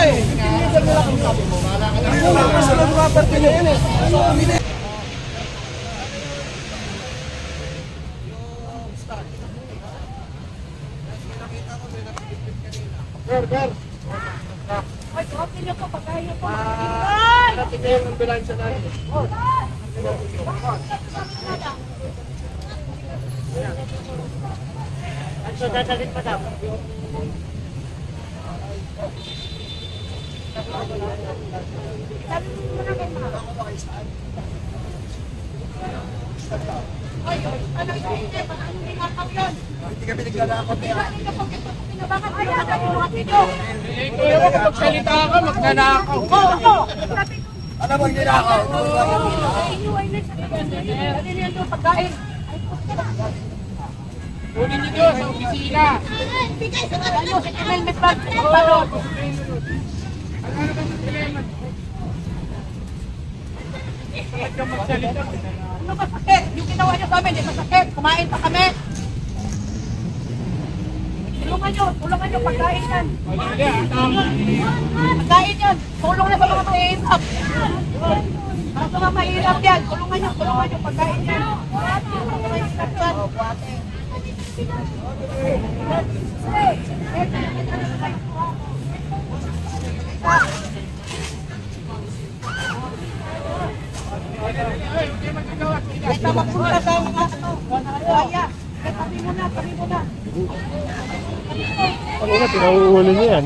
eh. Team leader nila kung sabi mo. Gusto ng property na yan eh. Ger. Ay, okay niyo po, pagkain po. Narating na yung ambulansya natin. Ano dadalhin pa daw? Hindi kami naglalakot eh. Kuya mo, kapag salita ka, magnanakaw. Ano bang ninakaw? Kunin niyo doon sa opisina. Helmet bag, pagbalon. Ano ba yung problema? Bakit ka magsalita? Ano masakit? Yung ginawa niyo sa amin, hindi masakit. Kumain pa kami. Tulungan niyo, pagkain yan. Pagkain yan. Tulong na sa mga mahihirap. Para sa mga mahihirap yan. Tulungan niyo, pagkain yan. Ito magpunta sa mga kaya. Tabi mo na. Kanina pinauulo niya yan.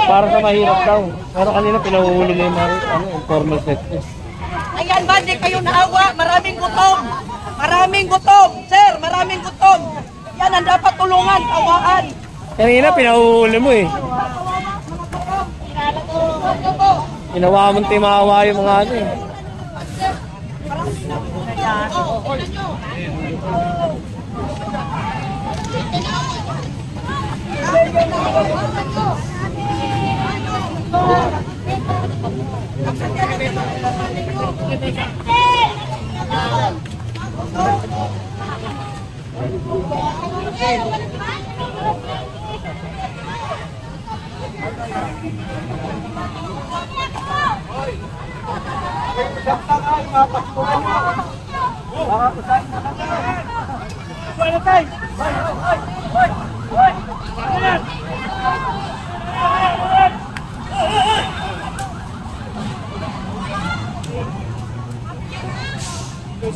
Para sa mahirap daw. Pero kanina pinauulo niya yung informal set. Ayan ba, hindi kayo naawa? Maraming gutom. Sir, maraming gutom. Yan ang dapat tulungan, awaan. Kanina pinauulo mo eh. Ginawa mong timawa yung mga ano eh.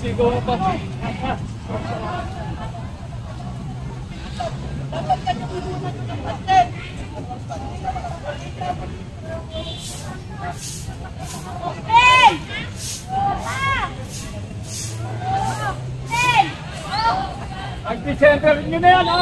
Sigaw pa. Mag-December nyo na yan, ha?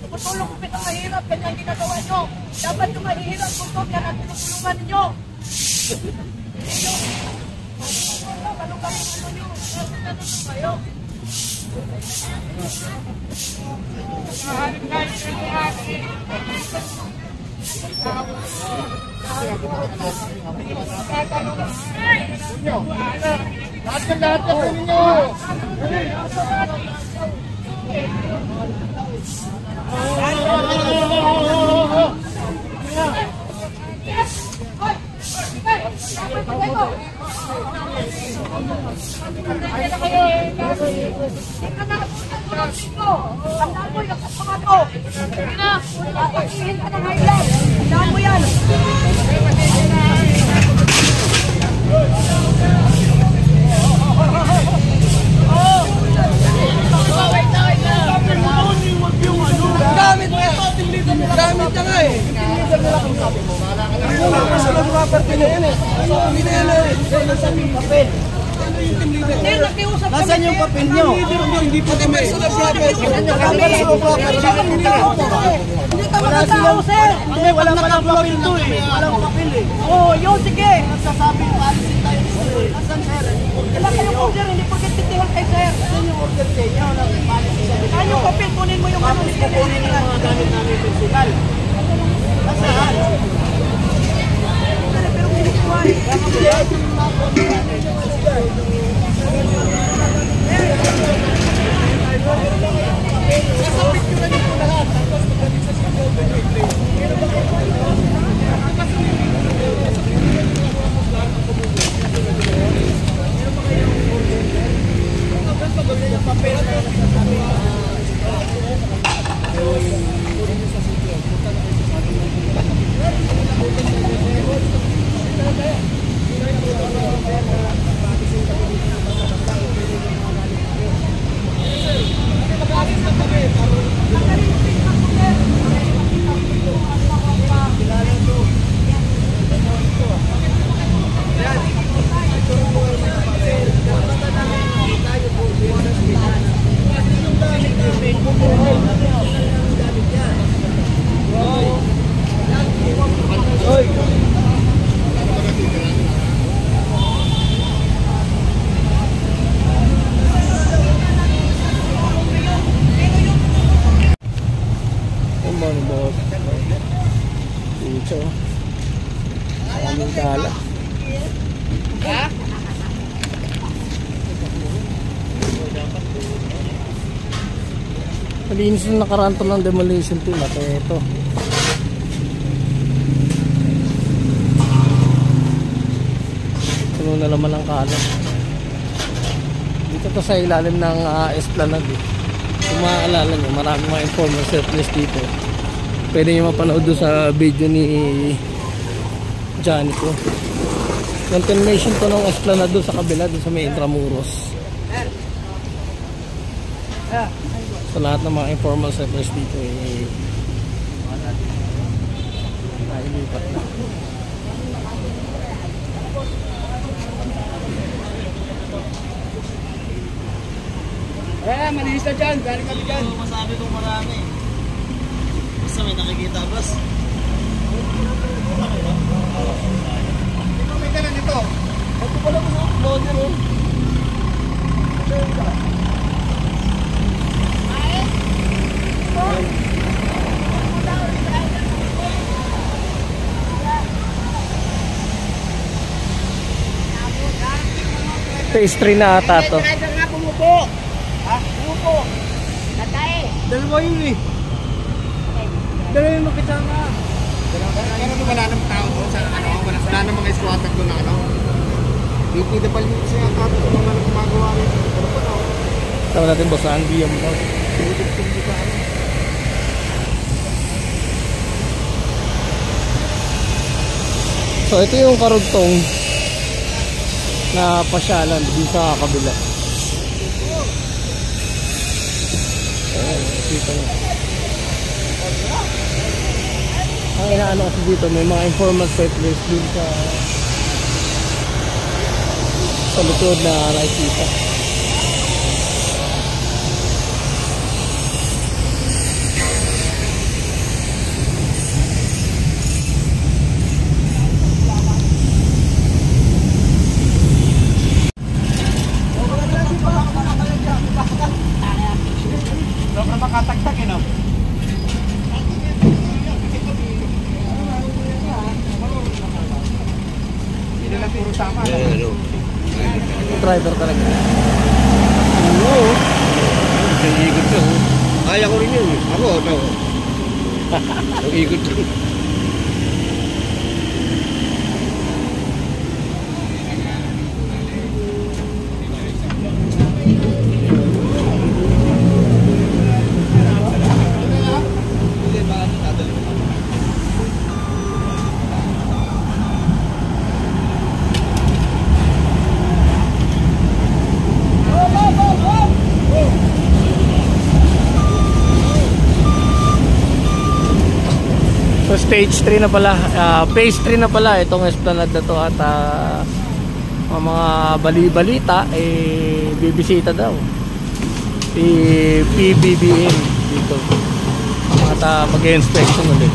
Tutulong ko pitang mahirap, ganyan ginagawa nyo. Dapat yung mahihirap kung ito, yan ang tinutulungan ninyo. Ano kami nyo? Kayo. Lahat ka ninyo! Gamit na nga eh. Leader nila kung sabi mo. Gusto ng property na yan eh. Hindi na yan eh. Nasaan yung papel? Ano yung team leader? Nasaan yung papel nyo? Hindi po kami. Kami sa property. Hindi ka makatao, sir. Hindi, wala pa lang papel to eh. Walang papel eh. Oo, yun, sige. Nagsasabi yung alisin tayo. Nasaan sir? Kailan kayo order, hindi pagkatitiwan kay sir. Saan yung order kayo? Dito. Aming dala. Malinis na nakaranto ng demolition team at ito. Puno na naman ang kalat. Dito to sa ilalim ng Esplanade. Kung maaalala nyo, maraming mga informal surplus dito. Pwede nyo mapanood doon sa video ni Johnny ko. Continuation to ng Esplanade doon sa kabila, doon sa may Intramuros. Sa lahat ng mga informal surplus dito nailipat na. Malinis na dyan. Galing kami dyan. Masabi kong marami. Basta may nakikita, boss. Ito may dala nito. Ito pala mo sa loader oh. Pastry na ata to. Driver nga pumupo. Ha? Pumupo. Tatay. Dalawa yun eh. Dalawa yung makisama. Pero wala namang tao doon sa ano, wala namang mga squatter doon na ano. DPW kasi ang kato ng mga gumagawa rin. Pero pa tao. Tama natin boss, ang biyam mo. So ito yung karugtong na pasyalan dito sa kabila. Ayan, dito na. Ang inaano kasi dito, may mga informal settlers dun sa likod na nakikita. Makatagtag eh no? Hindi lang puro tama. Driver talaga. Oo. Ikot ko. Kaya ko rin yun. Ako, ito. Ang ikot ko. So stage 3 na pala, phase 3 na pala itong Esplanade na to at mga bali-balita bibisita daw si PBBM dito at mag-inspection ulit.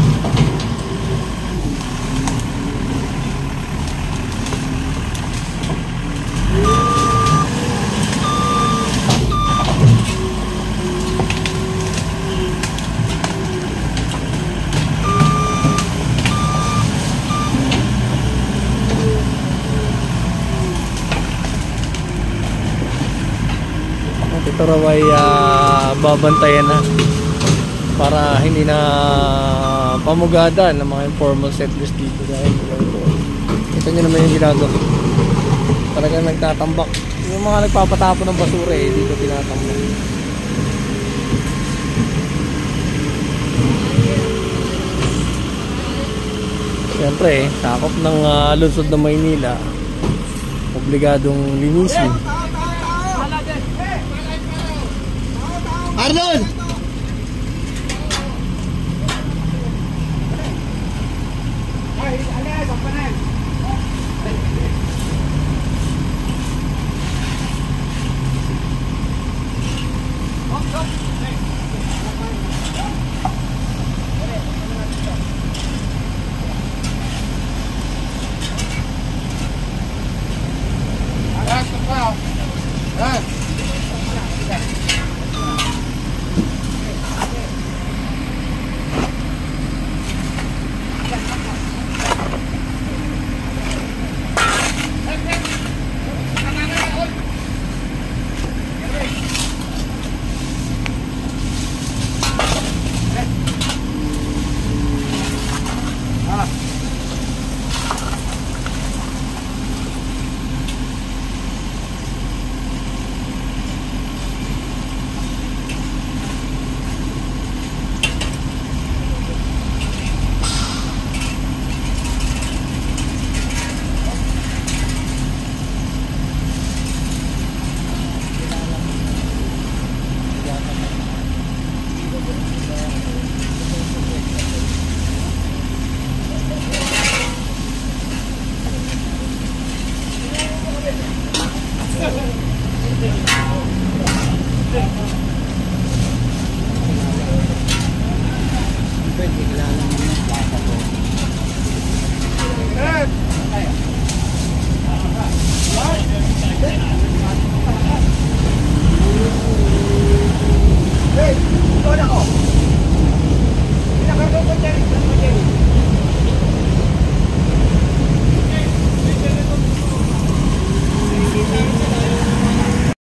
raw ay babantayan na para hindi na pamugadan ng mga informal settlers dito dahil ito nyo naman yung ginagawa. Talagang nagtatambak. Yung mga nagpapatapon ng basura dito tinatambak. Siyempre sakop ng lungsod ng Maynila, obligadong linisin. Arnold!